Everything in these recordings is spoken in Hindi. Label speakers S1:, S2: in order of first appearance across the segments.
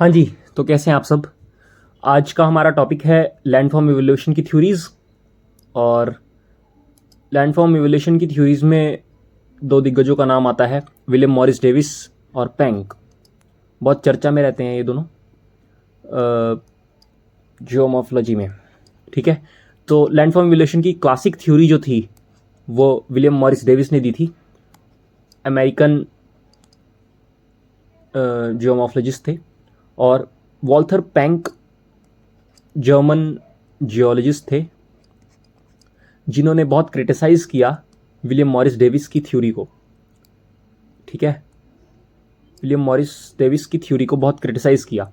S1: हाँ जी। तो कैसे हैं आप सब। आज का हमारा टॉपिक है लैंडफॉर्म इवोल्यूशन की थ्योरीज। और लैंडफॉर्म इवोल्यूशन की थ्योरीज में दो दिग्गजों का नाम आता है, विलियम मॉरिस डेविस और पेंक। बहुत चर्चा में रहते हैं ये दोनों जियोमॉर्फोलॉजी में। ठीक है, तो लैंडफॉर्म इवोल्यूशन की क्लासिक थ्योरी जो थी वो विलियम मॉरिस डेविस ने दी थी। अमेरिकन जियोमॉर्फोलॉजिस्ट थे। और वॉल्थर पेंक जर्मन जियोलॉजिस्ट थे जिन्होंने बहुत क्रिटिसाइज़ किया विलियम मॉरिस डेविस की थ्योरी को। ठीक है, विलियम मॉरिस डेविस की थ्योरी को बहुत क्रिटिसाइज़ किया।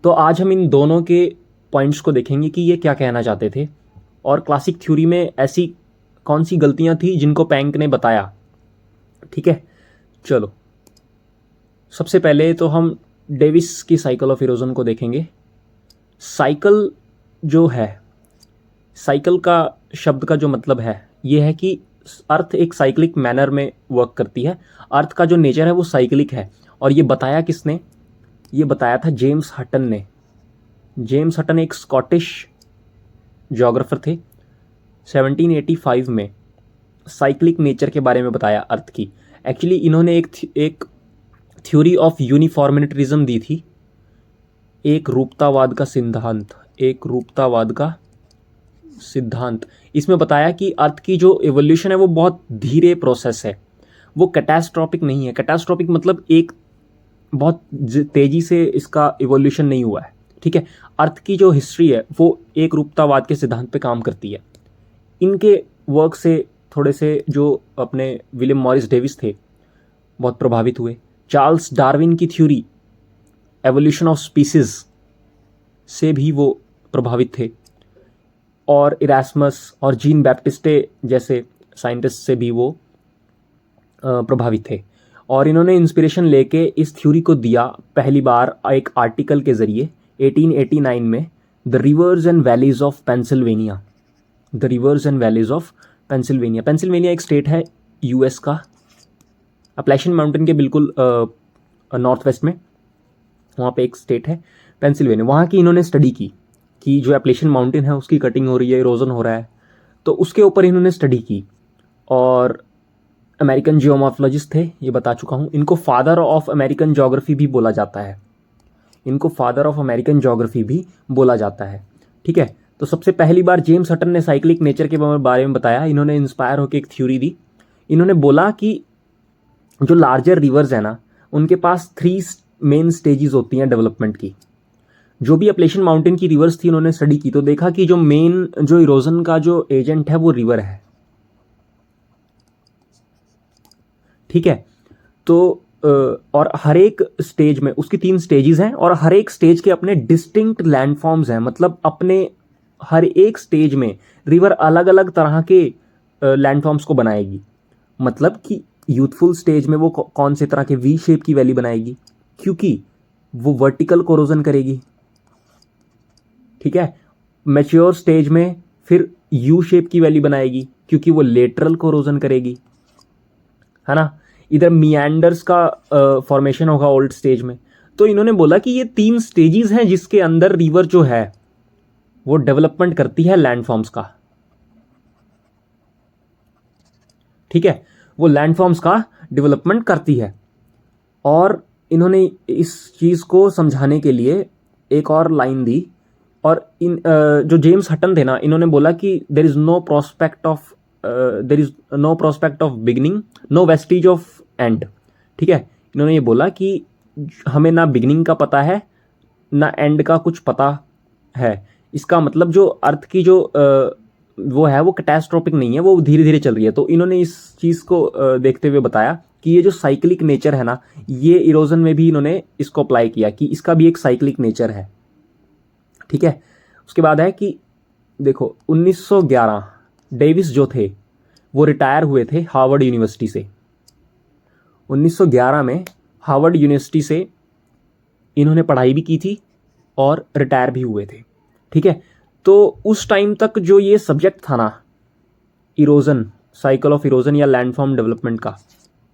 S1: तो आज हम इन दोनों के पॉइंट्स को देखेंगे कि ये क्या कहना चाहते थे और क्लासिक थ्योरी में ऐसी कौन सी गलतियां थी जिनको पेंक ने बताया। ठीक है, चलो सबसे पहले तो हम डेविस की साइकिल ऑफ इरोजन को देखेंगे। साइकिल जो है, साइकिल का शब्द का जो मतलब है ये है कि अर्थ एक साइक्लिक मैनर में वर्क करती है। अर्थ का जो नेचर है वो साइक्लिक है। और ये बताया किसने? ये बताया था जेम्स हटन ने। जेम्स हटन एक स्कॉटिश ज्योग्राफर थे। 1785 में साइक्लिक नेचर के बारे में बताया अर्थ की। एक्चुअली इन्होंने एक थ्योरी ऑफ यूनिफॉर्मिलिटरिज्म दी थी, एक रूपतावाद का सिद्धांत। इसमें बताया कि अर्थ की जो एवोल्यूशन है वो बहुत धीरे प्रोसेस है, वो कैटास्ट्रॉपिक नहीं है। कैटास्ट्रॉपिक मतलब एक बहुत तेजी से इसका इवोल्यूशन नहीं हुआ है। ठीक है, अर्थ की जो हिस्ट्री है वो एक रूपतावाद के सिद्धांत पे काम करती है। इनके वर्क से थोड़े से जो अपने विलियम मॉरिस डेविस थे बहुत प्रभावित हुए। चार्ल्स डार्विन की थ्योरी एवोल्यूशन ऑफ स्पीसीज से भी वो प्रभावित थे। और इरास्मस और जीन बैप्टिस्टे जैसे साइंटिस्ट से भी वो प्रभावित थे। और इन्होंने इंस्पिरेशन लेके इस थ्योरी को दिया पहली बार एक आर्टिकल के ज़रिए 1889 में, the reverse and valleys of Pennsylvania. The reverse and valleys of Pennsylvania. Pennsylvania एक स्टेट है यूएस का, अपलैशियन माउंटेन के बिल्कुल नॉर्थ वेस्ट में। वहाँ पे एक स्टेट है पेंसिल्वेनिया। वहाँ की इन्होंने स्टडी की कि जो अपलैशियन माउंटेन है उसकी कटिंग हो रही है, इरोजन हो रहा है, तो उसके ऊपर इन्होंने स्टडी की। और अमेरिकन जियोमॉर्फोलॉजिस्ट थे, ये बता चुका हूँ। इनको फादर ऑफ अमेरिकन ज्योग्राफी भी बोला जाता है। ठीक है, तो सबसे पहली बार जेम्स हटन ने साइक्लिक नेचर के बारे में बताया। इन्होंने इंस्पायर होकर एक थ्योरी दी। इन्होंने बोला कि जो लार्जर रिवर्स है ना, उनके पास 3 मेन स्टेजेस होती हैं डेवलपमेंट की। जो भी अपलेशियन माउंटेन की रिवर्स थी उन्होंने स्टडी की, तो देखा कि जो मेन जो इरोजन का जो एजेंट है वो रिवर है। ठीक है, तो और हर एक स्टेज में उसकी 3 स्टेजेस हैं और हर एक स्टेज के अपने डिस्टिंक्ट लैंडफॉर्म्स हैं। मतलब अपने हर एक स्टेज में रिवर अलग अलग तरह के लैंडफॉर्म्स को बनाएगी। मतलब कि यूथफुल स्टेज में वो कौन से तरह के वी शेप की वैली बनाएगी, क्योंकि वो वर्टिकल कोरोजन करेगी। ठीक है, मैच्योर स्टेज में फिर यू शेप की वैली बनाएगी क्योंकि वो लेटरल कोरोजन करेगी, है ना। इधर मियांडर्स का फॉर्मेशन होगा ओल्ड स्टेज में। तो इन्होंने बोला कि ये 3 स्टेजेस हैं जिसके अंदर रिवर जो है वो डेवलपमेंट करती है लैंडफॉर्म्स का। ठीक है, वो लैंडफॉर्म्स का डेवलपमेंट करती है। और इन्होंने इस चीज को समझाने के लिए एक और लाइन दी। और इन जो जेम्स हटन थे ना, इन्होंने बोला कि there is no prospect of beginning, no vestige of end. ठीक है, इन्होंने ये बोला कि हमें ना बिगिनिंग का पता है ना एंड का कुछ पता है। इसका मतलब जो अर्थ की जो वो है वो कैटास्ट्रोफिक नहीं है, वो धीरे धीरे चल रही है। तो इन्होंने इस चीज़ को देखते हुए बताया कि ये जो साइक्लिक नेचर है ना, ये इरोजन में भी इन्होंने इसको अप्लाई किया कि इसका भी एक साइक्लिक नेचर है। ठीक है, उसके बाद है कि देखो 1911 डेविस जो थे वो रिटायर हुए थे हार्वर्ड यूनिवर्सिटी से। 1911 में हार्वर्ड यूनिवर्सिटी से इन्होंने पढ़ाई भी की थी और रिटायर भी हुए थे। ठीक है, तो उस टाइम तक जो ये सब्जेक्ट था ना, इरोजन, साइकिल ऑफ इरोजन या लैंडफॉर्म डेवलपमेंट का,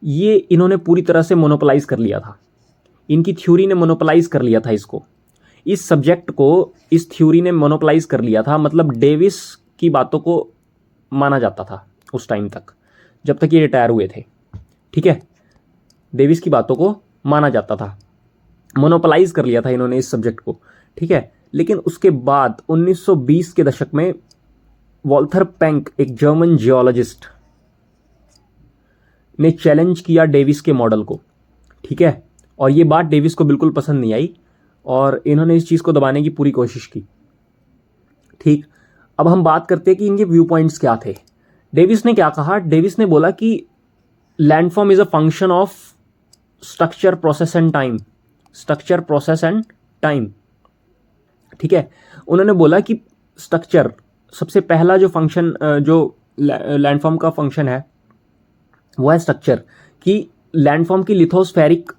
S1: ये इन्होंने पूरी तरह से मोनोपोलाइज कर लिया था। इनकी थ्योरी ने मोनोपोलाइज कर लिया था इसको, इस सब्जेक्ट को इस थ्योरी ने मोनोपोलाइज कर लिया था। मतलब डेविस की बातों को माना जाता था उस टाइम तक, जब तक ये रिटायर हुए थे, ठीक है। डेविस की बातों को माना जाता था, मोनोपोलाइज कर लिया था इन्होंने इस सब्जेक्ट को, ठीक है। लेकिन उसके बाद 1920 के दशक में वॉल्थर पैंक, एक जर्मन जियोलॉजिस्ट, ने चैलेंज किया डेविस के मॉडल को, ठीक है। और ये बात डेविस को बिल्कुल पसंद नहीं आई और इन्होंने इस चीज़ को दबाने की पूरी कोशिश की, ठीक। अब हम बात करते हैं कि इनके व्यू पॉइंट्स क्या थे। डेविस ने क्या कहा, डेविस ने बोला कि landform is a function of structure, process and time, structure, process and time, ठीक है। उन्होंने बोला कि स्ट्रक्चर, सबसे पहला जो फंक्शन जो लैंडफॉर्म का फंक्शन है वो है स्ट्रक्चर, कि लैंडफॉर्म की लिथोस्फेरिक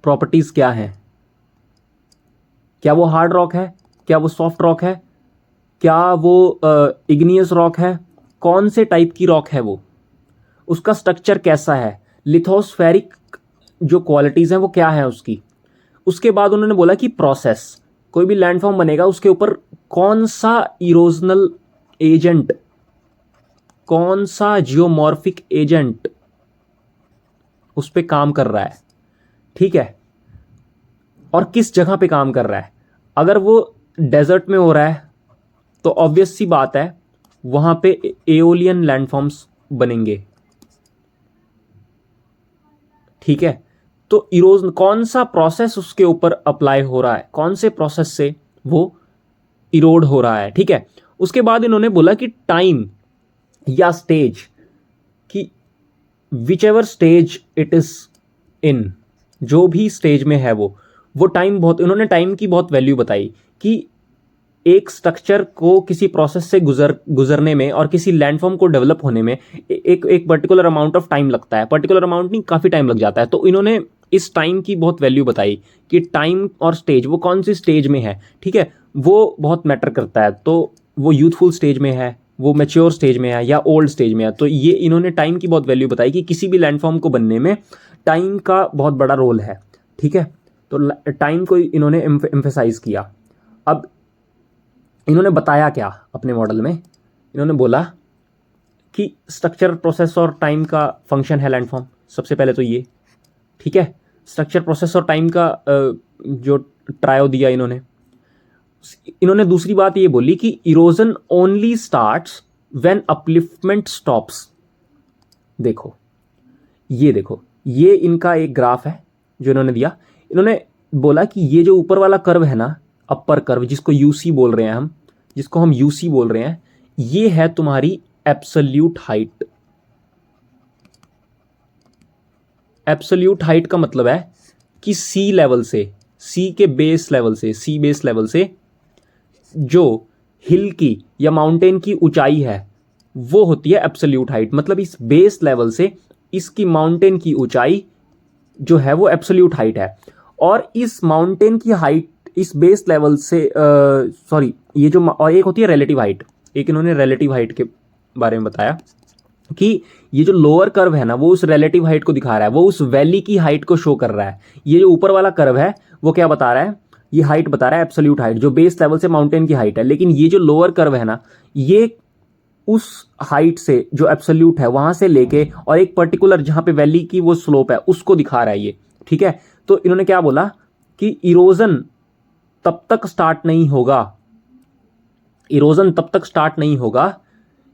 S1: प्रॉपर्टीज क्या है, क्या वो हार्ड रॉक है, क्या वो सॉफ्ट रॉक है, क्या वो इग्नियस रॉक है, कौन से टाइप की रॉक है वो, उसका स्ट्रक्चर कैसा है, लिथोस्फेरिक जो क्वालिटीज हैं वो क्या है उसकी। उसके बाद उन्होंने बोला कि प्रोसेस, कोई भी लैंडफॉर्म बनेगा उसके ऊपर कौन सा इरोजनल एजेंट, कौन सा जियोमॉर्फिक एजेंट उस पे काम कर रहा है, ठीक है, और किस जगह पे काम कर रहा है। अगर वो डेजर्ट में हो रहा है तो ऑब्वियस सी बात है वहां पे एओलियन लैंडफॉर्म्स बनेंगे, ठीक है। तो इरोजन, कौन सा प्रोसेस उसके ऊपर अप्लाई हो रहा है, कौन से प्रोसेस से वो इरोड हो रहा है, ठीक है। उसके बाद इन्होंने बोला कि टाइम या स्टेज, कि which ever stage it is in, जो भी स्टेज में है वो टाइम, बहुत इन्होंने टाइम की बहुत वैल्यू बताई कि एक स्ट्रक्चर को किसी प्रोसेस से गुजरने में और किसी लैंडफॉर्म को डेवलप होने में एक पर्टिकुलर अमाउंट ऑफ टाइम लगता है, पर्टिकुलर अमाउंट नहीं, काफ़ी टाइम लग जाता है। तो इन्होंने इस टाइम की बहुत वैल्यू बताई कि टाइम और स्टेज, वो कौन सी स्टेज में है, ठीक है, वो बहुत मैटर करता है। तो वो यूथफुल स्टेज में है, वो मैच्योर स्टेज में है या ओल्ड स्टेज में है। तो ये इन्होंने टाइम की बहुत वैल्यू बताई कि किसी भी लैंडफॉर्म को बनने में टाइम का बहुत बड़ा रोल है, ठीक है। तो टाइम को इन्होंने एम्फेसाइज किया। अब इन्होंने बताया क्या अपने मॉडल में, इन्होंने बोला कि स्ट्रक्चर, प्रोसेस और टाइम का फंक्शन है लैंडफॉर्म, सबसे पहले तो ये, ठीक है। स्ट्रक्चर, प्रोसेस और टाइम का जो ट्रायो दिया इन्होंने दूसरी बात ये बोली कि erosion only starts when upliftment stops. देखो ये इनका एक ग्राफ है जो इन्होंने दिया। इन्होंने बोला कि ये जो ऊपर वाला कर्व है ना, अपर कर्व, जिसको यूसी बोल रहे हैं हम, ये है तुम्हारी एब्सोल्यूट हाइट। एब्सोल्यूट हाइट का मतलब है कि सी लेवल से, सी बेस लेवल से जो हिल की या माउंटेन की ऊंचाई है वो होती है एब्सोल्यूट हाइट। मतलब इस बेस लेवल से इसकी माउंटेन की ऊंचाई जो है वो एब्सोल्यूट हाइट है। और इस माउंटेन की हाइट, इस बेस लेवल से ये जो, और एक होती है रिलेटिव हाइट, एक इन्होंने रिलेटिव हाइट के बारे में बताया कि ये जो लोअर कर्व है ना वो उस रिलेटिव हाइट को दिखा रहा है, वो उस वैली की हाइट को शो कर रहा है। ये जो ऊपर वाला कर्व है वो क्या बता रहा है, ये हाइट बता रहा है एब्सोल्यूट हाइट, जो बेस लेवल से माउंटेन की हाइट है। लेकिन ये जो लोअर कर्व है ना, ये उस हाइट से जो एब्सोल्यूट है वहां से लेके और एक पर्टिकुलर जहां पे वैली की वो स्लोप है उसको दिखा रहा है ये, ठीक है। तो इन्होंने क्या बोला कि इरोजन तब तक स्टार्ट नहीं होगा,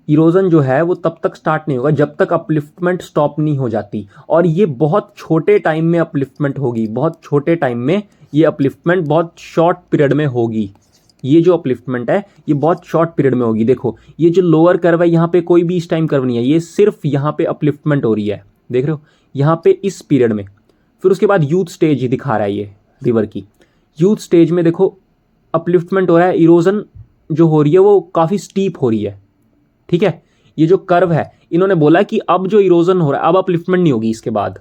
S1: इरोजन जो है वो तब तक स्टार्ट नहीं होगा जब तक अपलिफ्टमेंट स्टॉप नहीं हो जाती। और ये बहुत छोटे टाइम में अपलिफ्टमेंट होगी, बहुत छोटे टाइम में ये अपलिफ्टमेंट बहुत शॉर्ट पीरियड में होगी। ये जो अपलिफ्टमेंट है ये बहुत शॉर्ट पीरियड में होगी। देखो ये जो लोअर कर्व है यहाँ पे कोई भी इस टाइम कर्व नहीं है, ये सिर्फ यहाँ पे अपलिफ्टमेंट हो रही है, देख रहे हो, यहाँ पे इस पीरियड में। फिर उसके बाद यूथ स्टेज दिखा रहा है ये रिवर की, यूथ स्टेज में देखो अपलिफ्टमेंट हो रहा है, इरोजन जो हो रही है वो काफ़ी स्टीप हो रही है, ठीक है। ये जो कर्व है इन्होंने बोला कि अब जो इरोजन हो रहा है अब अपलिफ्टमेंट नहीं होगी, इसके बाद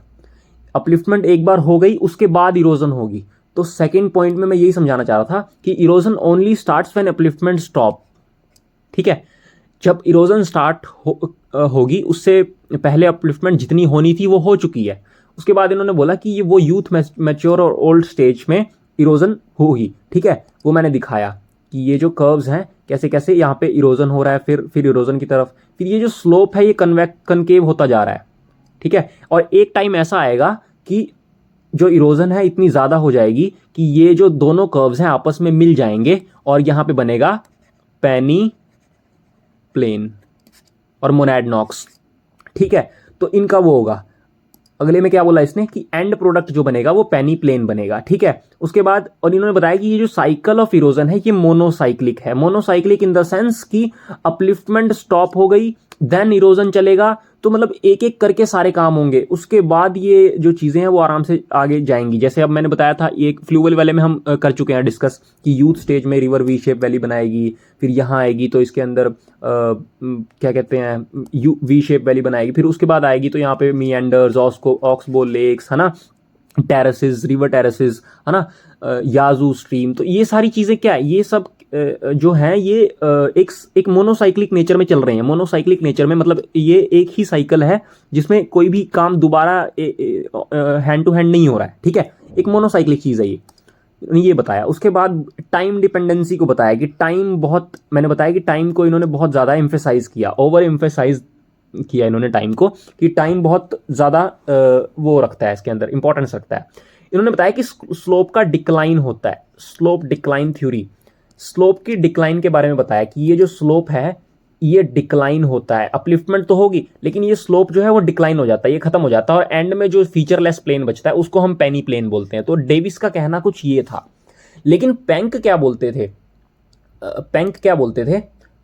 S1: अपलिफ्टमेंट एक बार हो गई उसके बाद इरोजन होगी। तो सेकंड पॉइंट में मैं यही समझाना चाह रहा था कि erosion only starts when upliftment stop, ठीक है। जब इरोजन स्टार्ट होगी उससे पहले अपलिफ्टमेंट जितनी होनी थी वो हो चुकी है। उसके बाद इन्होंने बोला कि ये वो यूथ मैच्योर और ओल्ड स्टेज में इरोजन होगी, ठीक है। वो मैंने दिखाया कि ये जो कर्व्स हैं कैसे कैसे यहाँ पे इरोजन हो रहा है, फिर इरोजन की तरफ, फिर ये जो स्लोप है ये कनकेव होता जा रहा है, ठीक है। और एक टाइम ऐसा आएगा कि जो इरोजन है इतनी ज़्यादा हो जाएगी कि ये जो दोनों कर्व्स हैं आपस में मिल जाएंगे और यहाँ पे बनेगा पेनी प्लेन और मोनैडनॉक्स, ठीक है। तो इनका वो होगा, अगले में क्या बोला इसने कि एंड प्रोडक्ट जो बनेगा वो पेनी प्लेन बनेगा, ठीक है। उसके बाद और इन्होंने बताया कि ये जो साइकिल ऑफ इरोजन है ये मोनोसाइक्लिक है। मोनोसाइक्लिक इन द सेंस कि अपलिफ्टमेंट स्टॉप हो गई, देन इरोजन चलेगा, तो मतलब एक एक करके सारे काम होंगे, उसके बाद ये जो चीज़ें हैं वो आराम से आगे जाएंगी। जैसे अब मैंने बताया था एक फ्लूवल वाले में हम कर चुके हैं डिस्कस कि यूथ स्टेज में रिवर वी शेप वैली बनाएगी, फिर यहाँ आएगी तो इसके अंदर क्या कहते हैं यू वी शेप वैली बनाएगी, फिर उसके बाद आएगी तो यहाँ पे मीएंडर्स, ऑक्सबो लेक्स, है ना, टेरेसेस, रिवर टेरेसेस, है ना, याजू स्ट्रीम। तो ये सारी चीज़ें क्या है, ये सब जो है ये एक मोनोसाइक्लिक नेचर में चल रहे हैं। मोनोसाइक्लिक नेचर में मतलब ये एक ही साइकिल है जिसमें कोई भी काम दोबारा हैंड टू हैंड नहीं हो रहा है, ठीक है। एक मोनोसाइक्लिक चीज़ है ये बताया। उसके बाद टाइम डिपेंडेंसी को बताया कि टाइम बहुत, मैंने बताया कि टाइम को इन्होंने बहुत ज़्यादा एम्फेसाइज किया, ओवर एम्फेसाइज किया इन्होंने टाइम को, कि टाइम बहुत ज़्यादा वो रखता है, इसके अंदर इंपॉर्टेंस रखता है। इन्होंने बताया कि स्लोप का डिक्लाइन होता है, स्लोप डिक्लाइन थ्योरी। स्लोप की डिक्लाइन के बारे में बताया कि ये जो स्लोप है ये डिक्लाइन होता है, अपलिफ्टमेंट तो होगी लेकिन ये स्लोप जो है वो डिक्लाइन हो जाता है, ये खत्म हो जाता है, और एंड में जो फीचरलेस प्लेन बचता है उसको हम पेनी प्लेन बोलते हैं। तो डेविस का कहना कुछ ये था। लेकिन पेंक क्या बोलते थे,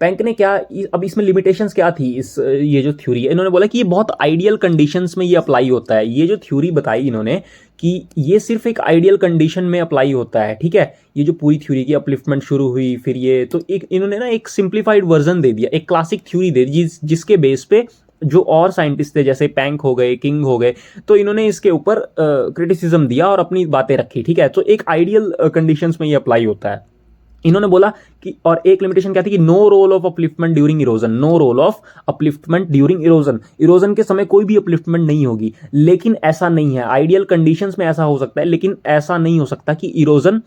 S1: पेंक ने क्या, अब इसमें लिमिटेशंस क्या थी, ये जो थ्योरी है, इन्होंने बोला कि ये बहुत आइडियल कंडीशंस में ये अप्लाई होता है। ये जो थ्योरी बताई इन्होंने कि ये सिर्फ एक आइडियल कंडीशन में अप्लाई होता है, ठीक है। ये जो पूरी थ्योरी की अपलिफ्टमेंट शुरू हुई, फिर ये तो एक इन्होंने ना एक सिंप्लीफाइड वर्जन दे दिया, एक क्लासिक थ्योरी दे दी जिसके बेस पे जो और साइंटिस्ट थे जैसे पेंक हो गए, किंग हो गए, तो इन्होंने इसके ऊपर क्रिटिसिज्म दिया और अपनी बातें रखी, ठीक है। तो एक आइडियल कंडीशंस में ये अप्लाई होता है। इन्होंने बोला कि, और एक लिमिटेशन क्या थी कि no role of upliftment during erosion, no role of upliftment during erosion, erosion के समय कोई भी अपलिफ्टमेंट नहीं होगी। लेकिन ऐसा नहीं है, आइडियल कंडीशंस में ऐसा हो सकता है लेकिन ऐसा नहीं हो सकता कि इरोजन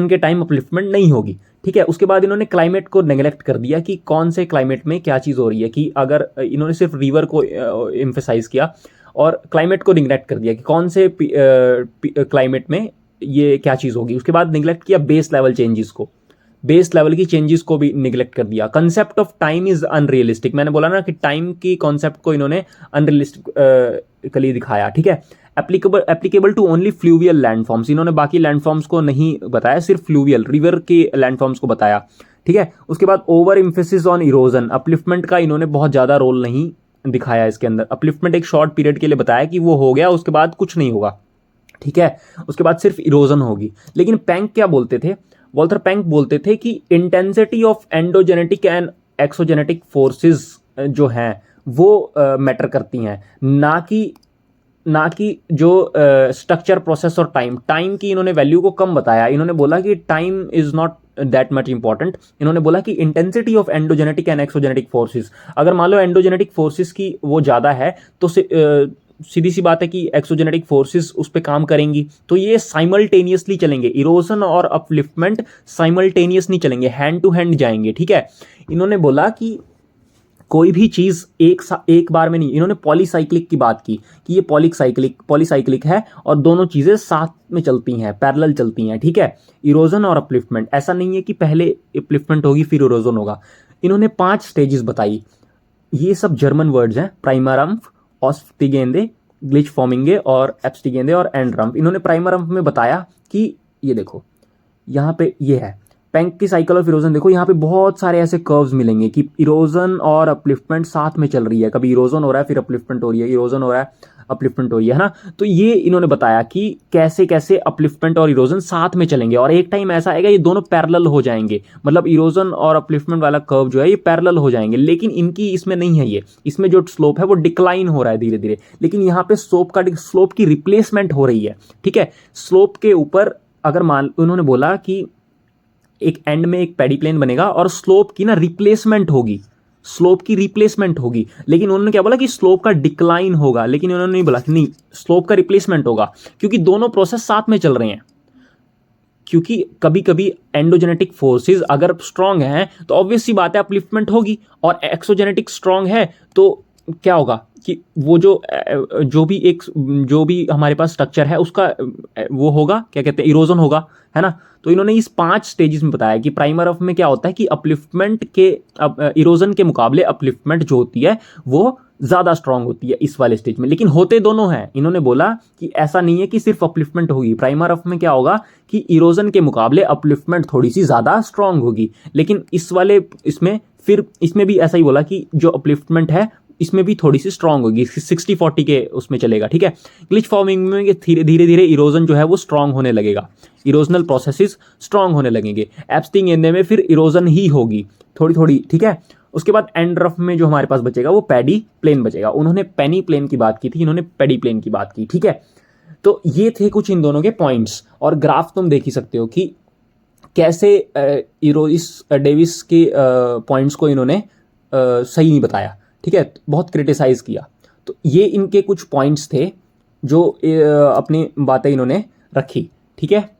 S1: के टाइम अपलिफ्टमेंट नहीं होगी, ठीक है। उसके बाद इन्होंने क्लाइमेट को नेग्लेक्ट कर दिया कि कौन से क्लाइमेट में क्या चीज़ हो रही है, कि अगर इन्होंने सिर्फ रिवर को एम्फेसाइज किया और क्लाइमेट को निग्लेक्ट कर दिया कि कौन से क्लाइमेट में ये क्या चीज़ होगी। उसके बाद निगलेक्ट किया बेस लेवल चेंजेस को, बेस लेवल की चेंजेस को भी निगलेक्ट कर दिया। Concept of time is unrealistic, मैंने बोला ना कि टाइम की कॉन्सेप्ट को इन्होंने अनरियलिस्टिकली दिखाया, ठीक है। Applicable to only fluvial landforms, इन्होंने बाकी लैंडफॉर्म्स को नहीं बताया, सिर्फ फ्लूवियल रिवर के लैंडफॉर्म्स को बताया, ठीक है। उसके बाद over emphasis on erosion, upliftment का इन्होंने बहुत ज़्यादा रोल नहीं दिखाया इसके अंदर। अपलिफ्टमेंट एक शॉर्ट पीरियड के लिए बताया कि वो हो गया, उसके बाद कुछ नहीं होगा, ठीक है। उसके बाद सिर्फ इरोजन होगी। लेकिन पेंक क्या बोलते थे, वॉल्टर पेंक बोलते थे कि intensity of endogenetic and exogenetic forces जो हैं वो मैटर करती हैं, ना कि जो स्ट्रक्चर, प्रोसेस और टाइम की इन्होंने वैल्यू को कम बताया। इन्होंने बोला कि time is not that much important. इन्होंने बोला कि intensity of endogenetic and exogenetic forces, अगर मान लो एंडोजेनेटिक फोर्सेस की वो ज़्यादा है तो सीधी सी बात है कि एक्सोजेनेटिक फोर्सेस उस पर काम करेंगी, तो ये साइमल्टेनियसली चलेंगे, इरोजन और अपलिफ्टमेंट साइमल्टेनियस नहीं चलेंगे, हैंड टू हैंड जाएंगे, ठीक है। इन्होंने बोला कि कोई भी चीज़ एक बार में नहीं, इन्होंने पॉलीसाइक्लिक की बात की कि ये पॉलीसाइक्लिक है और दोनों चीज़ें साथ में चलती हैं, पैरेलल चलती हैं, ठीक है। इरोजन और अपलिफ्टमेंट, ऐसा नहीं है कि पहले अपलिफ्टमेंट होगी फिर इरोजन होगा। इन्होंने 5 स्टेजेस बताई, ये सब जर्मन वर्ड्स हैं, प्राइमरम्फ, ऑस्टिगेंदे, ग्लिच फॉर्मिंगे और एब्स्टिगेंदे और एंडरम्फ। इन्होंने प्राइमरम्फ में बताया कि ये देखो यहाँ पे ये है पेंक की साइकिल ऑफ इरोजन, देखो यहाँ पे बहुत सारे ऐसे कर्व्स मिलेंगे कि इरोजन और अपलिफ्टमेंट साथ में चल रही है, कभी इरोजन हो रहा है फिर अपलिफ्टमेंट हो रही है, इरोजन हो रहा है अपलिफ्टमेंट हो रही है ना। तो ये इन्होंने बताया कि कैसे कैसे अपलिफ्टमेंट और इरोजन साथ में चलेंगे और एक टाइम ऐसा आएगा ये दोनों पैरेलल हो जाएंगे, मतलब इरोजन और अपलिफ्टमेंट वाला कर्व जो है ये पैरेलल हो जाएंगे। लेकिन इनकी इसमें नहीं है, ये इसमें जो स्लोप है वो डिक्लाइन हो रहा है धीरे धीरे, लेकिन यहाँ पे स्लोप की रिप्लेसमेंट हो रही है, ठीक है। स्लोप के ऊपर अगर उन्होंने बोला कि एक एंड में एक पैडी प्लेन बनेगा और स्लोप की ना रिप्लेसमेंट होगी, स्लोप की रिप्लेसमेंट होगी, लेकिन उन्होंने क्या बोला कि स्लोप का डिक्लाइन होगा, लेकिन उन्होंने नहीं बोला कि नहीं स्लोप का रिप्लेसमेंट होगा, क्योंकि दोनों प्रोसेस साथ में चल रहे हैं। क्योंकि कभी कभी एंडोजेनेटिक फोर्सेस अगर स्ट्रांग हैं तो ऑब्वियस सी बात है अपलिफ्टमेंट होगी, और एक्सोजेनेटिक स्ट्रांग है तो क्या होगा कि वो जो भी हमारे पास स्ट्रक्चर है उसका वो होगा, क्या कहते हैं, इरोजन होगा, है ना। तो इन्होंने इस 5 स्टेजेस में बताया कि प्राइमर ऑफ में क्या होता है कि अपलिफ्टमेंट के इरोजन के मुकाबले अपलिफ्टमेंट जो होती है वो ज़्यादा स्ट्रांग होती है इस वाले स्टेज में, लेकिन होते दोनों हैं। इन्होंने बोला कि ऐसा नहीं है कि सिर्फ अपलिफ्टमेंट होगी, प्राइमर ऑफ में क्या होगा कि इरोजन के मुकाबले अपलिफ्टमेंट थोड़ी सी ज़्यादा स्ट्रांग होगी, लेकिन इस वाले इसमें भी ऐसा ही बोला कि जो अपलिफ्टमेंट है इसमें भी थोड़ी सी स्ट्रांग होगी, 60-40 के उसमें चलेगा, ठीक है। ग्लिच फॉर्मिंग में धीरे धीरे इरोजन जो है वो स्ट्रांग होने लगेगा, इरोजनल प्रोसेसेस स्ट्रांग होने लगेंगे। एब्स्टिंग एंडे में फिर इरोजन ही होगी थोड़ी थोड़ी, ठीक है। उसके बाद एंड रफ में जो हमारे पास बचेगा वो पैडी प्लेन बचेगा। उन्होंने पेनी प्लेन की बात की थी, इन्होंने पैडी प्लेन की बात की, ठीक है। तो ये थे कुछ इन दोनों के पॉइंट्स, और ग्राफ तुम देख ही सकते हो कि कैसे इस डेविस के पॉइंट्स को इन्होंने सही नहीं बताया, ठीक है, बहुत क्रिटिसाइज किया। तो ये इनके कुछ पॉइंट्स थे जो अपनी बातें इन्होंने रखी, ठीक है।